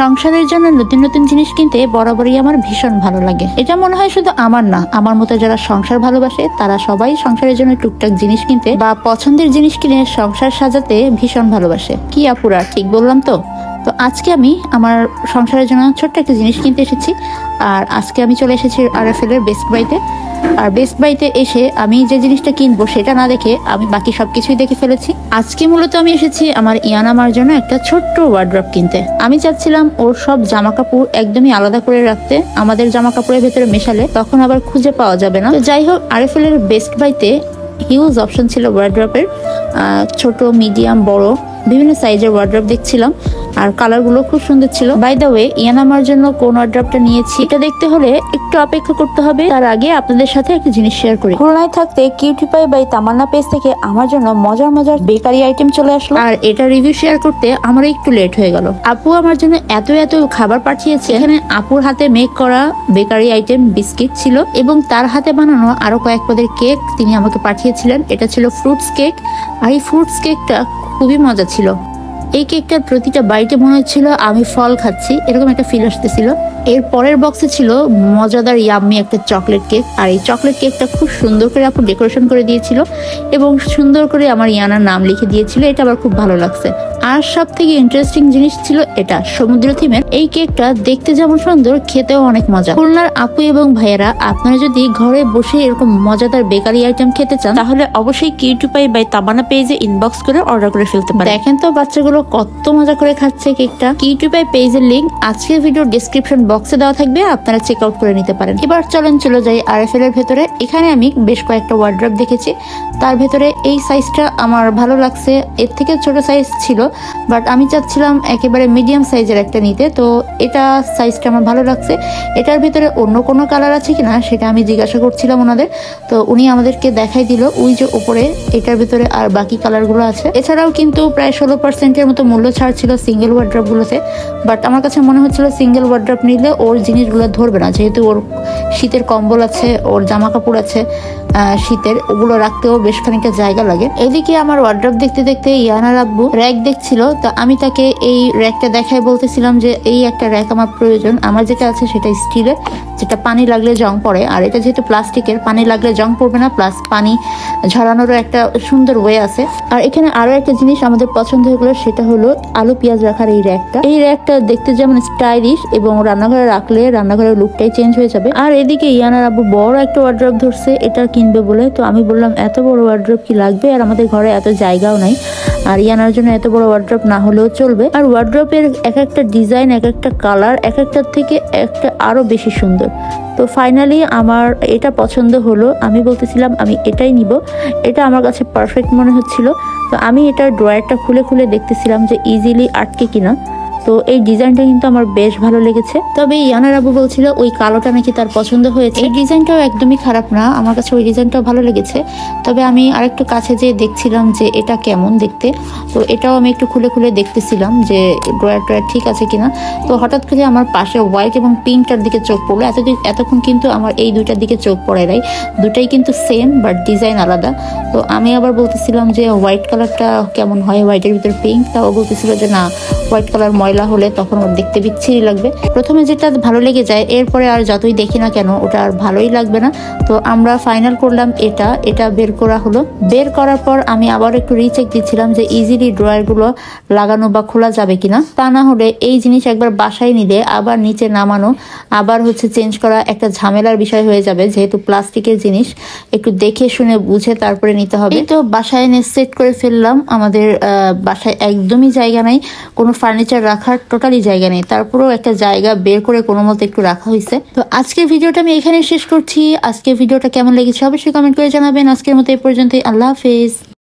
সংসারের জন্য নতুন নতুন জিনিস কিনতে বরাবরই আমার ভীষণ ভালো লাগে। এটা মনে হয় শুধু আমার না, আমার মতো যারা সংসার ভালোবাসে তারা সবাই সংসারের জন্য টুকটাক জিনিস কিনতে বা পছন্দের জিনিস কিনে সংসার সাজাতে ভীষণ ভালোবাসে। কি আপুরা, ঠিক বললাম তো? তো আজকে আমি আমার সংসারের জন্য ছোট্ট একটা জিনিস কিনতে এসেছি। আর আজকে আমি চলে এসেছি RFL এর বেস্ট বাইতে। আর বেস্ট বাইতে এসে আমি যে জিনিসটা কিনবো সেটা না দেখে আমি বাকি সবকিছুই দেখে ফেলেছি। আজকে মূলত আমি এসেছি আমার ইয়ানামার জন্য একটা ছোট্ট ওয়ার্ড্রপ কিনতে। আমি চাচ্ছিলাম ওর সব জামা কাপড় একদমই আলাদা করে রাখতে, আমাদের জামা কাপড়ের ভেতরে মেশালে তখন আবার খুঁজে পাওয়া যাবে না। তো যাই হোক, RFL এর বেস্ট বাইতে হিউজ অপশন ছিল ওয়ার্ড্রপের, ছোট, মিডিয়াম, বড় বিভিন্ন সাইজের ওয়ার্ড্রপ দেখছিলাম। আর কালার গুলো খুব সুন্দর ছিল। বাই দ্য ওয়ে, ইয়ানামার জন্য কোন ওয়ার্ড্রপটা নিয়েছি এটা দেখতে হলে একটু অপেক্ষা করতে হবে। তার আগে আপনাদের সাথে একটা জিনিস শেয়ার করি। খুলনায় থাকতে cutie pie by Tamanna page থেকে আমার জন্য মজার মজার বেকারি আইটেম চলে আসলো। আর এটা রিভিউ শেয়ার করতে আমার একটু লেট হয়ে গেল। আপু আমার জন্য এত এত খাবার পাঠিয়েছে। এখানে আপুর হাতে মেক করা বেকারি আইটেম, বিস্কিট ছিল এবং তার হাতে বানানো আরো কয়েক পদের কেক তিনি আমাকে পাঠিয়েছিলেন। এটা ছিল ফ্রুটস কেক। আর এই ফ্রুটস কেকটা খুবই মজা ছিল। এই কেকটার প্রতিটা বাইটে মনে হচ্ছিল আমি ফল খাচ্ছি, এরকম একটা ফিল আসতেছিল। এর পরের বক্সে ছিল মজাদার ইয়াম্মি একটা চকলেট কেক। আর এই চকলেট কেকটা খুব সুন্দর করে আপু ডেকোরেশন করে দিয়েছিল এবং সুন্দর করে আমার ইয়ানার নাম লিখে দিয়েছিল। এটা আবার খুব ভালো লাগছে। আর সব থেকে ইন্টারেস্টিং জিনিস ছিল এটা সমুদ্র থিমের। এই কেকটা দেখতে যেমন সুন্দর, খেতেও অনেক মজা। খুলনার আপু এবং ভাইয়েরা, আপনারা যদি ঘরে বসে এরকম মজাদার বেকারি আইটেম খেতে চান তাহলে অবশ্যই কিউটি পাই বাই তামান্না পেজে ইনবক্স করে অর্ডার করে ফেলতে পারেন। দেখেন তো বাচ্চাগুলো কত মজা করে খাচ্ছে কেকটা। কিউটি পাই পেজের লিংক আজকের ভিডিওর ডেসক্রিপশন বক্সে দেওয়া থাকবে, আপনারা চেক আউট করে নিতে পারেন। এবার চলে যাই RFL এর ভেতরে। এখানে আমি বেশ কয়েকটা ওয়ার্ড্রপ দেখেছি। তার ভেতরে এই সাইজটা আমার ভালো লাগছে। এর থেকে ছোট সাইজ ছিল, বাট আমি চাচ্ছিলাম একেবারে মিডিয়াম সাইজের একটা নিতে। তো এটা সাইজটা আমার ভালো লাগছে। এটার ভিতরে অন্য কোনো কালার আছে কিনা সেটা আমি জিজ্ঞাসা করছিলাম ওনাদের। তো উনি আমাদেরকে দেখাই দিল ওই যে উপরে এটার ভিতরে আর বাকি কালারগুলো আছে। এছাড়াও কিন্তু প্রায় 16% মতো মূল্য ছাড় ছিল সিঙ্গেল ওয়ার্ড্রপ গুলোতে। বাট আমার কাছে মনে হচ্ছিল সিঙ্গেল ওয়ার্ড্রপ নিলে ওর জিনিসগুলো ধরবে না, যেহেতু ওর শীতের কম্বল আছে, ওর জামা কাপড় আছে শীতের, ওগুলো রাখতেও বেশ খানিকটা জায়গা লাগে। এদিকে আমার ওয়ার্ড্রপ দেখতে দেখতে ইয়ানার আব্বু র‍্যাক দেখছিল। তো আমি তাকে এই র‍্যাকটা দেখায় বলতেছিলাম যে এই একটা র‍্যাক আমার প্রয়োজন। আমার যেটা আছে সেটা স্টিলের, যেটা পানি লাগলে জং পড়ে। আর এটা যেহেতু প্লাস্টিকের, পানি লাগলে জং পড়বে না, প্লাস পানি ঝরানোরও একটা সুন্দর ওয়ে আছে। আর এখানে আরো একটা জিনিস আমাদের পছন্দ হয়ে গেলো, সেটা হলো আলু পেঁয়াজ রাখার এই র‍্যাকটা। এই র‍্যাকটা দেখতে যেমন স্টাইলিশ এবং রান্নাঘরে রাখলে রান্নাঘরের লুকটাই চেঞ্জ হয়ে যাবে। আর এদিকে ইয়ানার আব্বু বড় একটা ওয়ার্ড্রপ ধরছে এটা কিনবে বলে। তো আমি বললাম এত বড় ওয়ার্ড্রপ কি লাগবে, আর আমাদের ঘরে এত জায়গাও নাই, আর ইয়ানার জন্য এত বড় ওয়ার্ড্রপ না হলেও চলবে। আর ওয়ার্ড্রপের এক একটা ডিজাইন, এক একটা কালার এক একটার থেকে একটা আরো বেশি সুন্দর। তো ফাইনালি আমার এটা পছন্দ হলো। আমি বলতেছিলাম আমি এটাই নিব, এটা আমার কাছে পারফেক্ট মনে হচ্ছিল। তো আমি এটার ড্রয়ারটা খুলে খুলে দেখতেছিলাম যে ইজিলি আটকে কিনা। তো এই ডিজাইনটা কিন্তু আমার বেশ ভালো লেগেছে। তবে ইয়ানার আব্বু বলছিল ওই কালোটা নাকি তার পছন্দ হয়েছে। এই ডিজাইনটাও একদমই খারাপ না, আমার কাছে ওই ডিজাইনটাও ভালো লেগেছে। তবে আমি আরেকটু কাছে যেয়ে দেখছিলাম যে এটা কেমন দেখতে। তো এটাও আমি একটু খুলে খুলে দেখতেছিলাম যে ড্রয়ার ঠিক আছে কিনা। তো হঠাৎ করে আমার পাশে হোয়াইট এবং পিঙ্কটার দিকে চোখ পড়লো। এতক্ষণ কিন্তু আমার এই দুইটার দিকে চোখ পড়ে নাই, দুটাই কিন্তু সেম বাট ডিজাইন আলাদা। তো আমি আবার বলতেছিলাম যে হোয়াইট কালারটা কেমন হয়, হোয়াইটের ভিতরে পিঙ্ক। তাও বলতেছিল যে না, হোয়াইট কালার ময়লা হলে তখন ওর দেখতে বিচ্ছিরি লাগবে। প্রথমে যেটা ভালো লেগে যায় এরপরে আর যতই দেখি না কেন ওটা আর ভালোই লাগবে না। তো আমরা ফাইনাল করলাম এটা বের করা হলো। বের করার পর আমি আবার একটু রিচেক দিচ্ছিলাম যে ইজিলি ড্রয়ার গুলো লাগানো বা খোলা যাবে কিনা। তা না হলে এই জিনিস একবার বাসায় নিলে আবার নিচে নামানো, আবার চেঞ্জ করা একটা ঝামেলার বিষয় হয়ে যাবে। যেহেতু প্লাস্টিকের জিনিস একটু দেখে শুনে বুঝে তারপরে নিতে হবে। তো বাসায় এনে সেট করে ফেললাম। আমাদের বাসায় একদমই জায়গা নাই, কোনো ফার্নিচার রাখার টোটালি জায়গা নেই। তারপরেও একটা জায়গা বের করে কোনো মতো একটু রাখা হয়েছে। তো আজকের ভিডিওটা আমি এখানে শেষ করছি। আজকের ভিডিওটা কেমন লেগেছে অবশ্যই কমেন্ট করে জানাবেন। আজকের মতো এই পর্যন্তই। আল্লাহ হাফেজ।